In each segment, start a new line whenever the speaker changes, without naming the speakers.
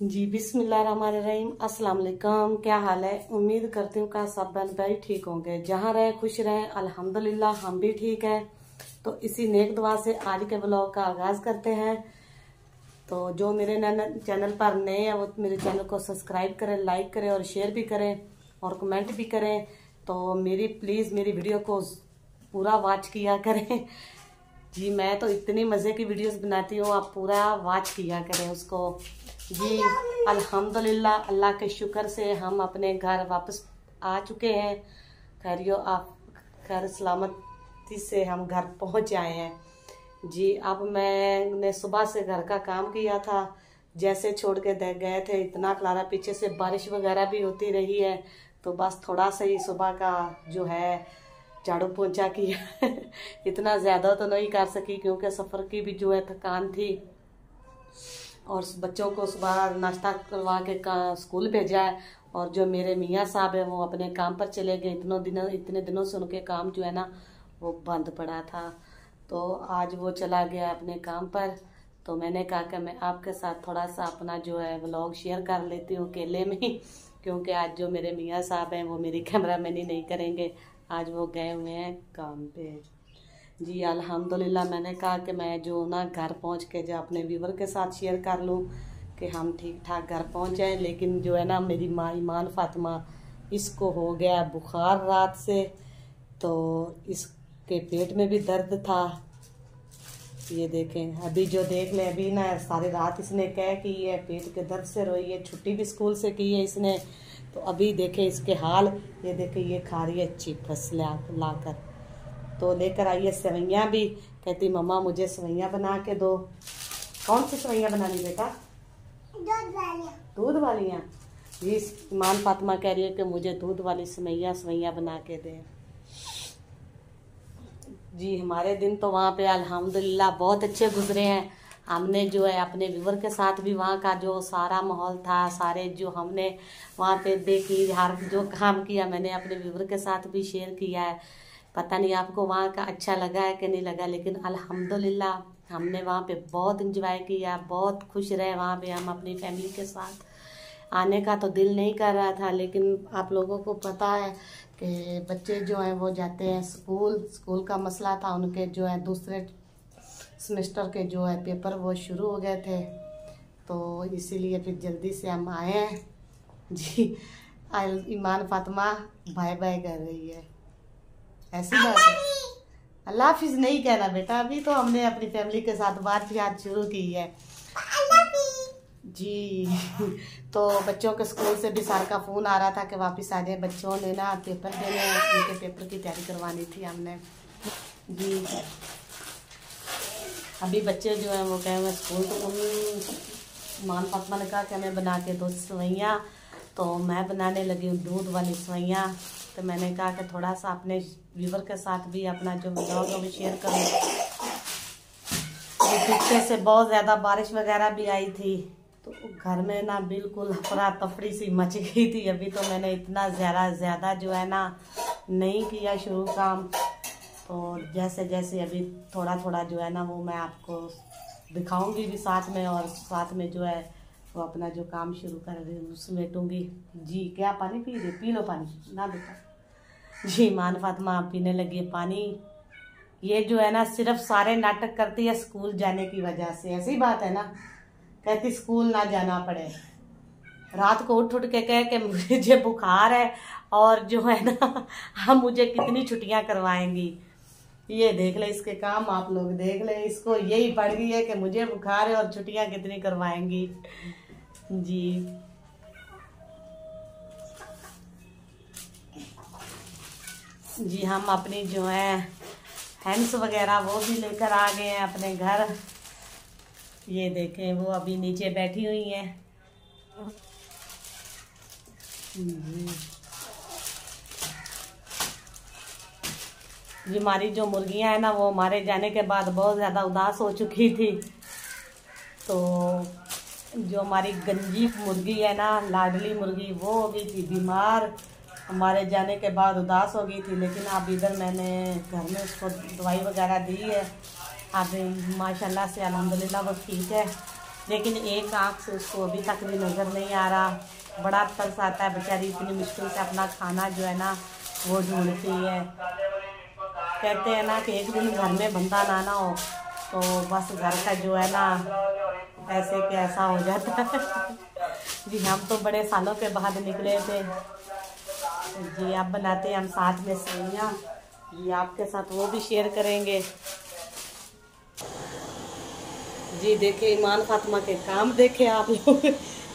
जी बिस्मिल्लाहिर्रहमानिर्रहीम। अस्सलाम वालेकुम। क्या हाल है? उम्मीद करती हूँ कि सब बहन भाई ठीक होंगे, जहाँ रहे खुश रहें। अल्हम्दुलिल्लाह हम भी ठीक हैं। तो इसी नेक दुआ से आज के ब्लॉग का आगाज़ करते हैं। तो जो मेरे चैनल पर नए हैं वो मेरे चैनल को सब्सक्राइब करें, लाइक करें और शेयर भी करें और कमेंट भी करें। तो प्लीज़ मेरी वीडियो को पूरा वॉच किया करें। जी मैं तो इतनी मज़े की वीडियोस बनाती हूँ, आप पूरा वॉच किया करें उसको। जी अल्हम्दुलिल्लाह, अल्लाह के शुक्र से हम अपने घर वापस आ चुके हैं। खैरियो आप खैर सलामती से हम घर पहुँच आए हैं। जी अब मैंने सुबह से घर का काम किया था, जैसे छोड़ के गए थे इतना खलारा, पीछे से बारिश वगैरह भी होती रही है। तो बस थोड़ा सा ही सुबह का जो है झाड़ू पोंछा किया। इतना ज़्यादा तो नहीं कर सकी क्योंकि सफ़र की भी जो है थकान थी, और बच्चों को सुबह नाश्ता करवा के स्कूल भेजा है। और जो मेरे मियाँ साहब हैं वो अपने काम पर चले गए। इतने दिनों से उनके काम जो है ना वो बंद पड़ा था, तो आज वो चला गया अपने काम पर। तो मैंने कहा कि मैं आपके साथ थोड़ा सा अपना जो है व्लॉग शेयर कर लेती हूँ अकेले में ही, क्योंकि आज जो मेरे मियाँ साहब हैं वो मेरी कैमरामैनी नहीं करेंगे, आज वो गए हुए हैं काम पे। जी अल्हम्दुलिल्लाह, मैंने कहा कि मैं जो ना घर पहुंच के जो अपने व्यूवर के साथ शेयर कर लूं कि हम ठीक ठाक घर पहुंच जाए। लेकिन जो है ना मेरी माँ ईमान फातिमा, इसको हो गया बुखार रात से, तो इसके पेट में भी दर्द था। ये देखें, अभी जो देख ले, अभी ना सारी रात इसने कह की है पेट के दर्द से रोई है, छुट्टी भी स्कूल से की है इसने। तो अभी देखे इसके हाल, ये देखे ये खा रही है चिप्स ला कर। तो लेकर आई है सेवैयाँ भी, कहती मम्मा मुझे सेवैयाँ बना के दो। कौन सी सेवैयाँ बनानी बेटा? दूध वालियाँ। जी ईमान फातिमा कह रही है कि मुझे दूध वाली सेवैयाँ बना के दे। जी हमारे दिन तो वहाँ पे अल्हम्दुलिल्लाह बहुत अच्छे गुजरे हैं। हमने जो है अपने व्यूवर के साथ भी वहाँ का जो सारा माहौल था, सारे जो हमने वहाँ पे देखी, हर जो काम किया मैंने अपने व्यूवर के साथ भी शेयर किया है। पता नहीं आपको वहाँ का अच्छा लगा है कि नहीं लगा, लेकिन अल्हम्दुलिल्लाह हमने वहाँ पे बहुत इंजॉय किया, बहुत खुश रहे वहाँ पे हम अपनी फैमिली के साथ। आने का तो दिल नहीं कर रहा था, लेकिन आप लोगों को पता है कि बच्चे जो हैं वो जाते हैं स्कूल का मसला था, उनके जो है दूसरे सेमेस्टर के जो है पेपर वो शुरू हो गए थे, तो इसीलिए फिर जल्दी से हम आए हैं। जी ईमान फातिमा बाय बाय कर रही है, ऐसी बात है। अल्लाह हाफिज नहीं कहना बेटा, अभी तो हमने अपनी फैमिली के साथ बातचीत शुरू की है। जी तो बच्चों के स्कूल से भी सर का फ़ोन आ रहा था कि वापस आ जाए, बच्चों ने ना पेपर देने, उनके पेपर की तैयारी करवानी थी हमने। जी अभी बच्चे जो हैं वो गए हुए स्कूल, तो ईमान फातिमा ने कहा कि हमें बना के दो सेवैयाँ, तो मैं बनाने लगी हूँ दूध वाली सेवैयाँ। तो मैंने कहा कि थोड़ा सा अपने व्यूवर के साथ भी अपना जो व्लॉग है वो शेयर करूँ। पीछे से बहुत ज़्यादा बारिश वगैरह भी आई थी, तो घर में ना बिल्कुल अफरा तफरी सी मच गई थी। अभी तो मैंने इतना ज़्यादा जो है ना नहीं किया शुरू काम, तो जैसे जैसे अभी थोड़ा थोड़ा जो है ना वो मैं आपको दिखाऊंगी भी साथ में, और साथ में जो है वो अपना जो काम शुरू कर रही हूँ समेटूँगी। जी क्या पानी पी रही? पी लो पानी ना बेटा। जी ईमान फातिमा पीने लगी पानी। ये जो है ना सिर्फ सारे नाटक करती है स्कूल जाने की वजह से, ऐसी बात है ना, कहती स्कूल ना जाना पड़े। रात को उठ के कहे कि मुझे बुखार है, और जो है ना हम मुझे कितनी छुट्टियां करवाएंगी। ये देख ले इसके काम, आप लोग देख ले, इसको यही पड़ गई है कि मुझे बुखार है और छुट्टियां कितनी करवाएंगी। जी हम अपनी जो है हैंड्स वगैरह वो भी लेकर आ गए हैं अपने घर। ये देखें वो अभी नीचे बैठी हुई हैं। जी हमारी जो मुर्गियां हैं ना वो हमारे जाने के बाद बहुत ज़्यादा उदास हो चुकी थी, तो जो हमारी गंजी मुर्गी है ना, लाडली मुर्गी, वो हो गई थी बीमार, हमारे जाने के बाद उदास हो गई थी। लेकिन अब इधर मैंने घर में उसको दवाई वगैरह दी है, अब माशाल्लाह से अल्हम्दुलिल्लाह वो ठीक है। लेकिन एक आँख से उसको अभी तक भी नज़र नहीं आ रहा। बड़ा तरस आता है, बेचारी इतनी मुश्किल से अपना खाना जो है ना वो ढूंढती है। कहते हैं ना कि एक दिन घर में बंदा ना हो तो बस घर का जो है ना ऐसे कि ऐसा हो जाता है। जी हम तो बड़े सालों के बाद निकले थे जी। आप बनाते हैं हम साथ में सेवइयाँ जी, आपके साथ वो भी शेयर करेंगे जी। देखे ईमान फातिमा के काम देखे आप लोग।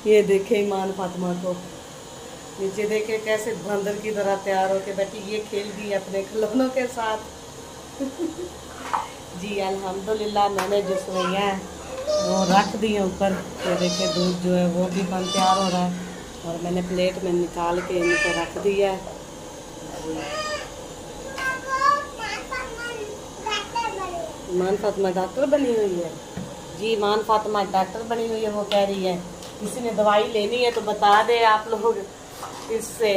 ये देखे ईमान फातिमा को, नीचे देखे कैसे बंदर की तरह तैयार होके बैठी, ये खेल रही है अपने खिलौनों के साथ। जी अल्हम्दुलिल्लाह मैंने जो सेवइयाँ वो रख दी है ऊपर। ये देखे दूध जो है वो भी बन तैयार हो रहा है और मैंने प्लेट में निकाल के इनको रख दिया है। ईमान फातिमा डॉक्टर बनी हुई है जी। ईमान फातिमा डॉक्टर बनी हुई है। वो कह रही है किसी ने दवाई लेनी है तो बता दे आप लोग इससे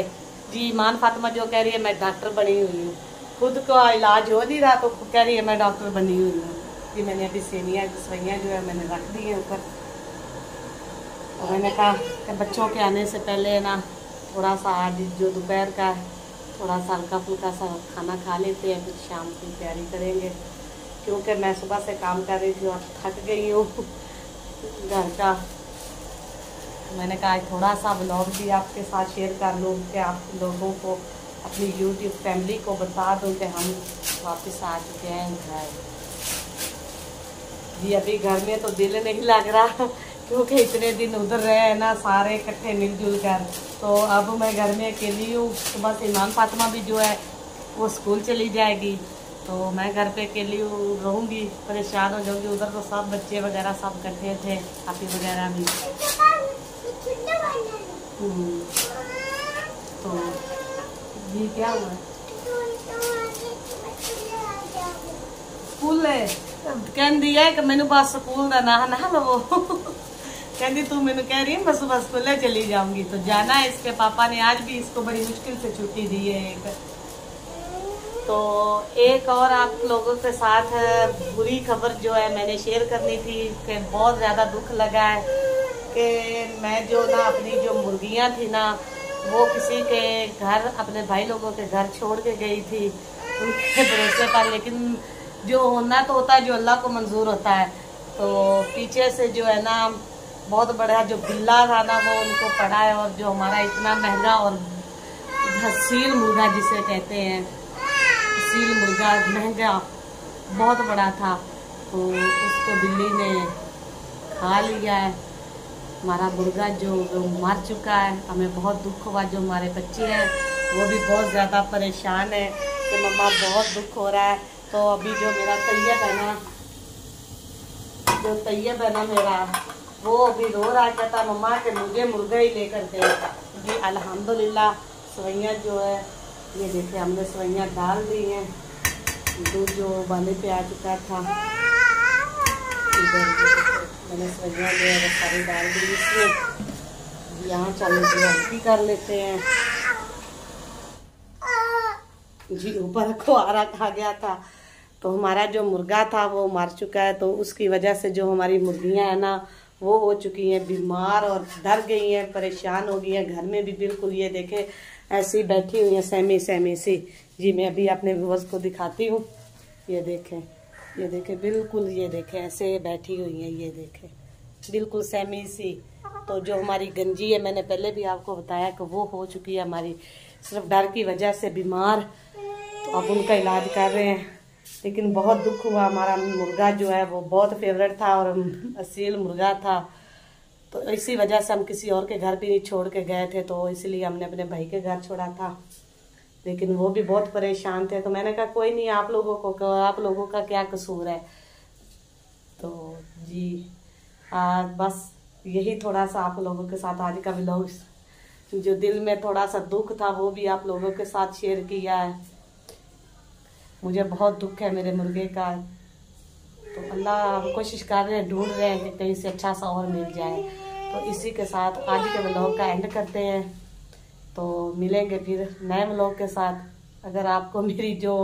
जी। ईमान फातिमा जो कह रही है मैं डॉक्टर बनी हुई हूँ, खुद का इलाज हो नहीं रहा तो कह रही है मैं डॉक्टर बनी हुई हूँ जी। मैंने अभी सेवइयाँ जो है मैंने रख दी है ऊपर और मैंने कहा कि बच्चों के आने से पहले ना थोड़ा सा आज जो दोपहर का थोड़ा सा हल्का फुल्का सा खाना खा लेते हैं, फिर शाम की तैयारी करेंगे। क्योंकि मैं सुबह से काम कर रही थी और थक गई हूँ घर का। मैंने कहा थोड़ा सा व्लॉग भी आपके साथ शेयर कर लूँ कि आप लोगों को अपनी यूट्यूब फैमिली को बता दूँ कि हम वापस आ चुके हैं घर जी। अभी घर में तो दिल नहीं लग रहा क्योंकि इतने दिन उधर रहे हैं ना सारे इकट्ठे मिलजुल कर। तो अब मैं घर में अकेली हूँ। सुबह से ईमान फातिमा भी जो है वो स्कूल चली जाएगी तो मैं घर पे अकेली रहूँगी, परेशान हो जाऊँगी। उधर तो सब बच्चे वगैरह सब इकट्ठे थे, हाथी वगैरह भी। तो जी क्या हुआ स्कूल कहती है कि मैनू बस स्कूल का ना लवो। कहती तू मैनू कह रही है मैं सुबह स्कूल चली जाऊंगी तो जाना है। इसके पापा ने आज भी इसको बड़ी मुश्किल से छुट्टी दी है एक। तो एक और आप लोगों के साथ बुरी खबर जो है मैंने शेयर करनी थी कि बहुत ज़्यादा दुख लगा है कि मैं जो ना अपनी जो मुर्गियाँ थी ना वो किसी के घर अपने भाई लोगों के घर छोड़ के गई थी उनके भरोसे पर। लेकिन जो होना तो होता है, जो अल्लाह को मंजूर होता है। तो पीछे से जो है ना बहुत बड़ा जो बिल्ला था ना वो उनको पड़ा है और जो हमारा इतना महंगा और हसील मुर्गा जिसे कहते हैं, हसील मुर्गा महंगा बहुत बड़ा था तो उसको बिल्ली ने खा लिया है। हमारा मुर्गा जो मर चुका है। हमें बहुत दुख हुआ। जो हमारे बच्चे हैं वो भी बहुत ज़्यादा परेशान है कि मम्मा बहुत दुख हो रहा है। तो अभी जो मेरा तैयब है ना, जो तैयब है ना मेरा, वो अभी रो रहा कहता मम्मा कि मुझे मुर्गा ही लेकर दे जी। अल्हम्दुलिल्लाह सेवइयाँ जो है ये देखिए हमने सेवइयाँ डाल दी हैं। दूध जो उबालने पे आ चुका था इधर मैंने सेवइयाँ जो है सारी डाल दी इसमें। यहाँ चलो जी हल्की कर लेते हैं जी। ऊपर खुआरा खा गया था तो हमारा जो मुर्गा था वो मर चुका है। तो उसकी वजह से जो हमारी मुर्गियाँ हैं ना वो हो चुकी हैं बीमार और डर गई हैं, परेशान हो गई हैं। घर में भी बिल्कुल ये देखें ऐसी बैठी हुई हैं सहमी सी जी। मैं अभी अपने व्यूअर्स को दिखाती हूँ। ये देखें बिल्कुल, ये देखें ऐसे बैठी हुई हैं, ये देखें बिल्कुल सहमी सी। तो जो हमारी गंजी है मैंने पहले भी आपको बताया कि वो हो चुकी है हमारी सिर्फ डर की वजह से बीमार। तो अब उनका इलाज कर रहे हैं। लेकिन बहुत दुख हुआ। हमारा मुर्गा जो है वो बहुत फेवरेट था और असील मुर्गा था। तो इसी वजह से हम किसी और के घर भी नहीं छोड़ के गए थे तो इसलिए हमने अपने भाई के घर छोड़ा था। लेकिन वो भी बहुत परेशान थे तो मैंने कहा कोई नहीं, आप लोगों का क्या कसूर है। तो जी बस यही थोड़ा सा आप लोगों के साथ आज का व्लॉग, जो दिल में थोड़ा सा दुख था वो भी आप लोगों के साथ शेयर किया है। मुझे बहुत दुख है मेरे मुर्गे का। तो अल्लाह हम कोशिश कर रहे हैं, ढूंढ रहे हैं कि कहीं से अच्छा सा और मिल जाए। तो इसी के साथ आज के व्लॉग का एंड करते हैं। तो मिलेंगे फिर नए व्लॉग के साथ। अगर आपको मेरी जो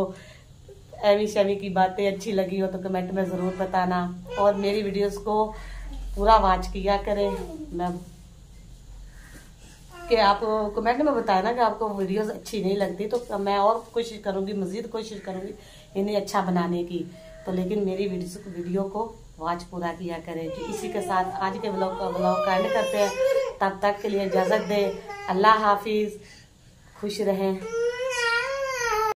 एवी शेवी की बातें अच्छी लगी हो तो कमेंट में ज़रूर बताना और मेरी वीडियोस को पूरा वॉच किया करें। मैं कि आप कमेंट में बताया ना कि आपको वीडियोस अच्छी नहीं लगती, तो मैं और कोशिश करूँगी, मज़ीद कोशिश करूँगी इन्हें अच्छा बनाने की। तो लेकिन मेरी वीडियो को वॉच पूरा किया करें। तो इसी के साथ आज के ब्लॉग का एंड करते हैं। तब तक के लिए इजाज़त दें। अल्लाह हाफिज़, खुश रहें।